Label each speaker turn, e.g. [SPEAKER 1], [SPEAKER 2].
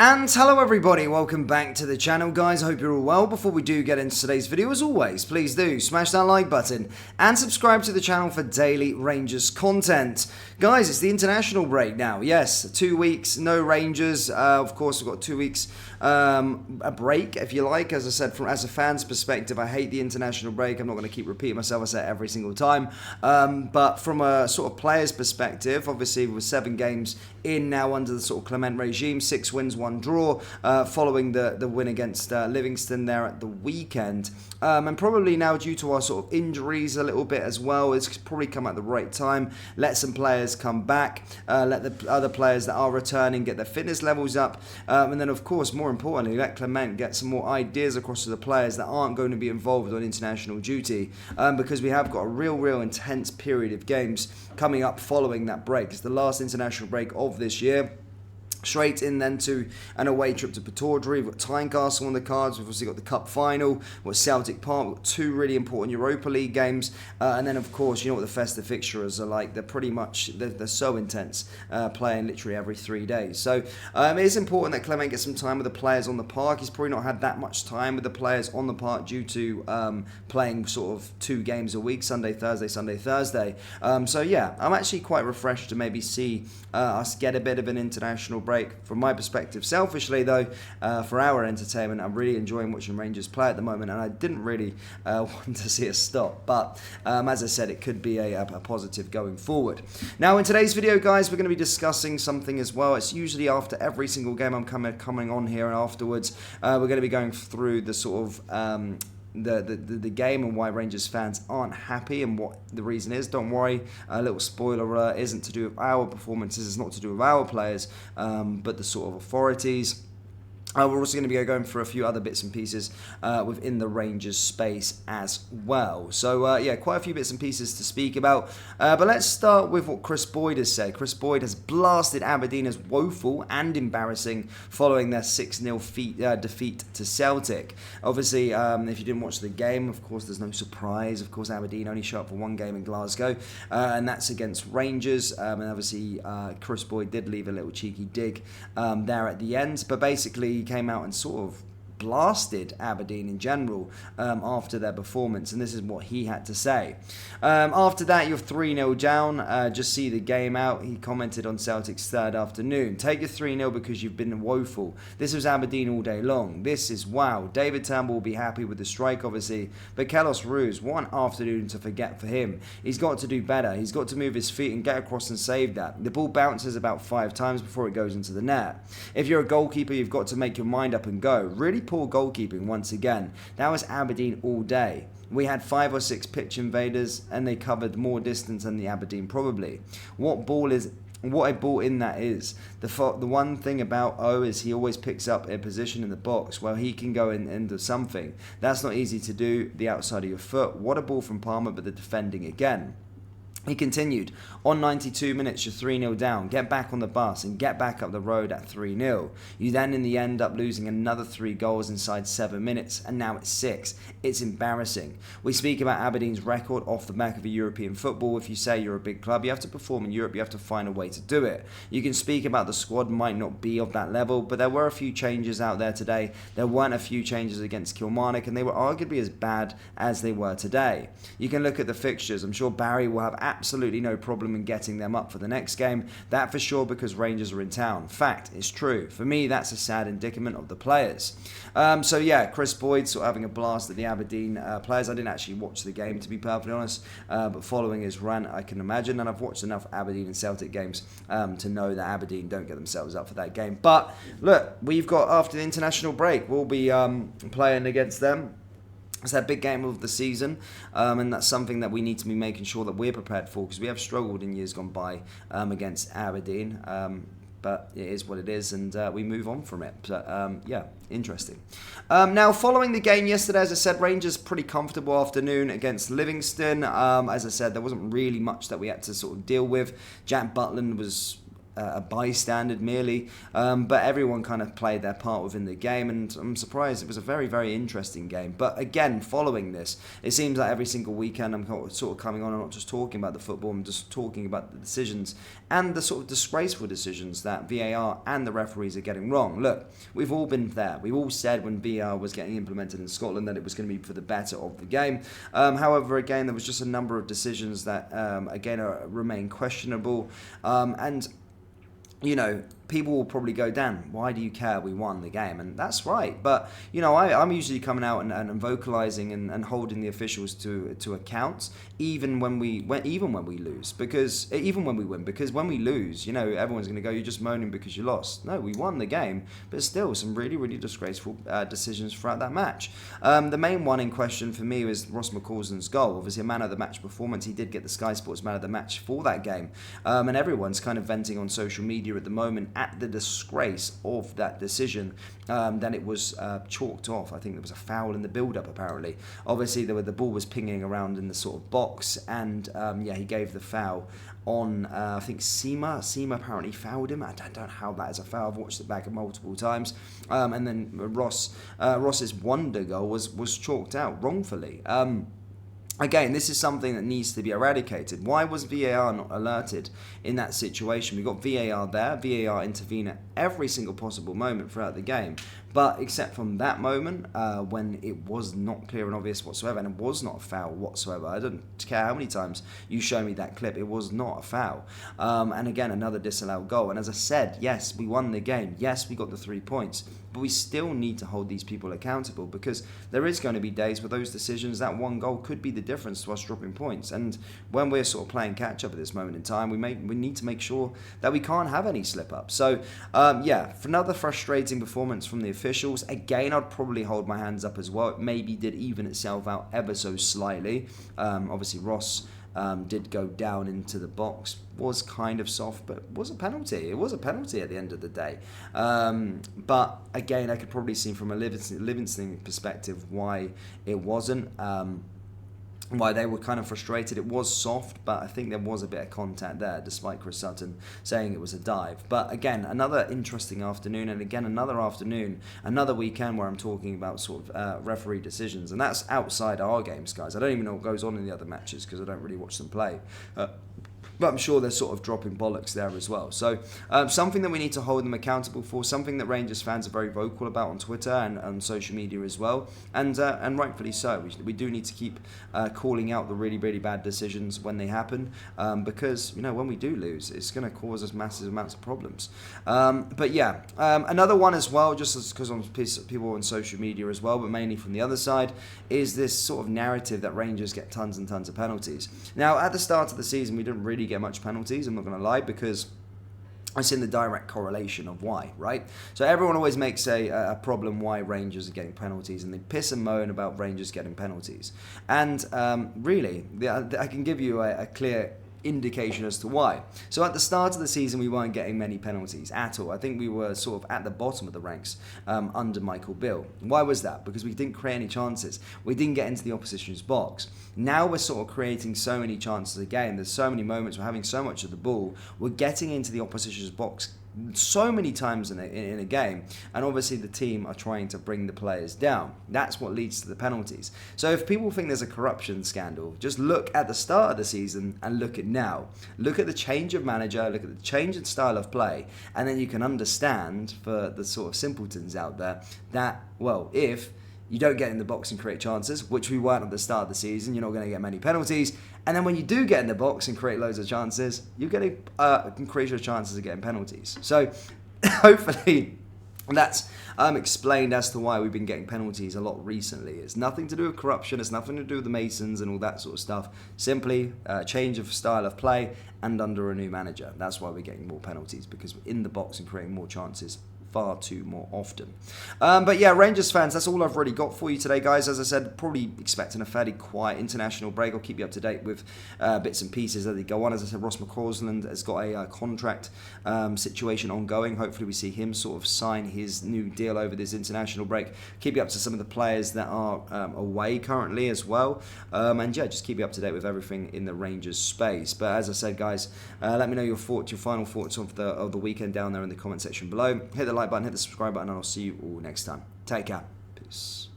[SPEAKER 1] And hello everybody, welcome back to the channel guys, I hope you're all well. Before we do get into today's video, as always, please do smash that like button and subscribe to the channel for daily Rangers content. Guys, it's the international break now, yes, 2 weeks, no Rangers, of course we've got 2 weeks, a break if you like. As I said, as a fan's perspective, I hate the international break. I'm not going to keep repeating myself, I say it every single time, but from a sort of player's perspective, obviously with 7 games in now under the sort of Clement regime, 6 wins, 1 draw, following the win against Livingston there at the weekend, and probably now due to our sort of injuries a little bit as well, it's probably come at the right time. Let some players come back, let the other players that are returning get their fitness levels up, and then of course more importantly let Clement get some more ideas across to the players that aren't going to be involved on international duty, because we have got a real intense period of games coming up following that break. It's the last international break of this year. Straight in then to an away trip to Pataudry. We've got Tynecastle on the cards. We've obviously got the Cup final. We've got Celtic Park. We've got 2 really important Europa League games. And then, of course, you know what the festive fixtures are like. They're pretty much, they're so intense, playing literally every 3 days. So it is important that Clement gets some time with the players on the park. He's probably not had that much time with the players on the park due to playing sort of 2 games a week, Sunday, Thursday, Sunday, Thursday. So, yeah, I'm actually quite refreshed to maybe see us get a bit of an international break. From my perspective, selfishly though, for our entertainment, I'm really enjoying watching Rangers play at the moment, and I didn't really want to see us stop, but as I said, it could be a positive going forward. Now in today's video guys, we're going to be discussing something as well. It's usually after every single game I'm coming on here, and afterwards we're going to be going through the sort of the game and why Rangers fans aren't happy and what the reason is. Don't worry, a little spoiler alert, isn't to do with our performances, it's not to do with our players, but the sort of authorities. We're also going to be going for a few other bits and pieces within the Rangers space as well. So, yeah, quite a few bits and pieces to speak about. But let's start with what Chris Boyd has said. Chris Boyd has blasted Aberdeen as woeful and embarrassing following their 6-0 defeat to Celtic. Obviously, if you didn't watch the game, of course, there's no surprise. Of course, Aberdeen only show up for 1 game in Glasgow, and that's against Rangers. And obviously, Chris Boyd did leave a little cheeky dig there at the end. But basically, he came out and sort of blasted Aberdeen in general after their performance, and this is what he had to say. After that, you're 3-0 down, just see the game out. He commented on Celtic's third afternoon. Take your 3-0 because you've been woeful. This was Aberdeen all day long. This is wow. David Turnbull will be happy with the strike, obviously, but Kellos Roos, what an afternoon to forget for him. He's got to do better. He's got to move his feet and get across and save that. The ball bounces about 5 times before it goes into the net. If you're a goalkeeper, you've got to make your mind up and go. Really poor goalkeeping once again. That was Aberdeen all day. We had 5 or 6 pitch invaders and they covered more distance than the Aberdeen probably. What a ball in that is. The one thing about O is he always picks up a position in the box where he can go in and do something. That's not easy to do, the outside of your foot. What a ball from Palmer, but the defending again. He continued, on 92 minutes you're 3-0 down, get back on the bus and get back up the road at 3-0. You then in the end up losing another 3 goals inside 7 minutes, and now it's 6. It's embarrassing. We speak about Aberdeen's record off the back of a European football. If you say you're a big club, you have to perform in Europe, you have to find a way to do it. You can speak about the squad might not be of that level, but there were a few changes out there today. There weren't a few changes against Kilmarnock, and they were arguably as bad as they were today. You can look at the fixtures. I'm sure Barry will have absolutely no problem in getting them up for the next game. That for sure, because Rangers are in town. Fact, it's true. For me, that's a sad indicament of the players. So yeah, Chris Boyd sort of having a blast at the Aberdeen players. I didn't actually watch the game, to be perfectly honest, but following his rant, I can imagine, and I've watched enough Aberdeen and Celtic games to know that Aberdeen don't get themselves up for that game. But look, we've got, after the international break, we'll be playing against them. It's that big game of the season, and that's something that we need to be making sure that we're prepared for, because we have struggled in years gone by against Aberdeen, but it is what it is, and we move on from it. But yeah, interesting. Now, following the game yesterday, as I said, Rangers pretty comfortable afternoon against Livingston. As I said, there wasn't really much that we had to sort of deal with. Jack Butland was a bystander merely, but everyone kind of played their part within the game, and I'm surprised. It was a very, very interesting game. But again, following this, it seems like every single weekend I'm sort of coming on and not just talking about the football, I'm just talking about the decisions and the sort of disgraceful decisions that VAR and the referees are getting wrong. Look, we've all been there. We all said when VAR was getting implemented in Scotland that it was going to be for the better of the game. However, again, there was just a number of decisions that, again, remain questionable. And, you know, people will probably go, Dan, why do you care? We won the game. And that's right. But, you know, I'm usually coming out and vocalising and holding the officials to account, even when we lose. Because even when we win, because when we lose, you know, everyone's going to go, you're just moaning because you lost. No, we won the game, but still some really, really disgraceful decisions throughout that match. The main one in question for me was Ross McCausland's goal. Obviously a man of the match performance. He did get the Sky Sports man of the match for that game. And everyone's kind of venting on social media at the moment at the disgrace of that decision. Then it was chalked off. I think there was a foul in the build-up, apparently. Obviously, the ball was pinging around in the sort of box, and he gave the foul on, I think, Seema. Seema apparently fouled him. I don't know how that is a foul. I've watched it back multiple times. And then Ross's wonder goal was chalked out wrongfully. Again, this is something that needs to be eradicated. Why was VAR not alerted in that situation? We got VAR there. VAR intervened at every single possible moment throughout the game. But except from that moment, when it was not clear and obvious whatsoever, and it was not a foul whatsoever. I don't care how many times you show me that clip, it was not a foul. And again, another disallowed goal. And as I said, yes, we won the game. Yes, we got the 3 points. But we still need to hold these people accountable, because there is going to be days where those decisions, that one goal could be the difference to us dropping points. And when we're sort of playing catch up at this moment in time, we need to make sure that we can't have any slip up. So for another frustrating performance from the officials. Again, I'd probably hold my hands up as well. It maybe did even itself out ever so slightly. Obviously Ross did go down into the box, was kind of soft, but was a penalty. It was a penalty at the end of the day. But again, I could probably see from a Livingston perspective why it wasn't. Why they were kind of frustrated. It was soft, but I think there was a bit of contact there, despite Chris Sutton saying it was a dive. But again, another interesting afternoon, and again, another afternoon, another weekend where I'm talking about sort of referee decisions, and that's outside our games, guys. I don't even know what goes on in the other matches because I don't really watch them play. But I'm sure they're sort of dropping bollocks there as well. So something that we need to hold them accountable for, something that Rangers fans are very vocal about on Twitter and on social media as well, and rightfully so. We do need to keep calling out the really, really bad decisions when they happen, because, you know, when we do lose, it's going to cause us massive amounts of problems. But yeah, another one as well, just because on people on social media as well, but mainly from the other side, is this sort of narrative that Rangers get tons and tons of penalties. Now, at the start of the season, we didn't really get much penalties, I'm not going to lie, because I've seen the direct correlation of why, right? So everyone always makes a problem why Rangers are getting penalties, and they piss and moan about Rangers getting penalties. And really, I can give you a clear indication as to why. So at the start of the season, we weren't getting many penalties at all. I think we were sort of at the bottom of the ranks under Michael Beale. Why was that? Because we didn't create any chances. We didn't get into the opposition's box. Now we're sort of creating so many chances a game. There's so many moments. We're having so much of the ball. We're getting into the opposition's box so many times in a game, and obviously the team are trying to bring the players down. That's what leads to the penalties. So if people think there's a corruption scandal, just look at the start of the season and look at now. Look at the change of manager, look at the change in style of play, and then you can understand, for the sort of simpletons out there, that, well, if you don't get in the box and create chances, which we weren't at the start of the season, you're not going to get many penalties. And then when you do get in the box and create loads of chances, you're going to increase your chances of getting penalties. So hopefully that's explained as to why we've been getting penalties a lot recently. It's nothing to do with corruption. It's nothing to do with the Masons and all that sort of stuff. Simply change of style of play and under a new manager. That's why we're getting more penalties, because we're in the box and creating more chances far too more often. But yeah, Rangers fans, that's all I've really got for you today, guys. As I said, probably expecting a fairly quiet international break. I'll keep you up to date with bits and pieces as they go on. As I said, Ross McCausland has got a contract situation ongoing. Hopefully we see him sort of sign his new deal over this international break. Keep you up to some of the players that are away currently as well. And yeah, just keep you up to date with everything in the Rangers space. But as I said, guys, let me know your final thoughts of the weekend down there in the comment section below. Hit the like button, hit the subscribe button, and I'll see you all next time. Take care. Peace.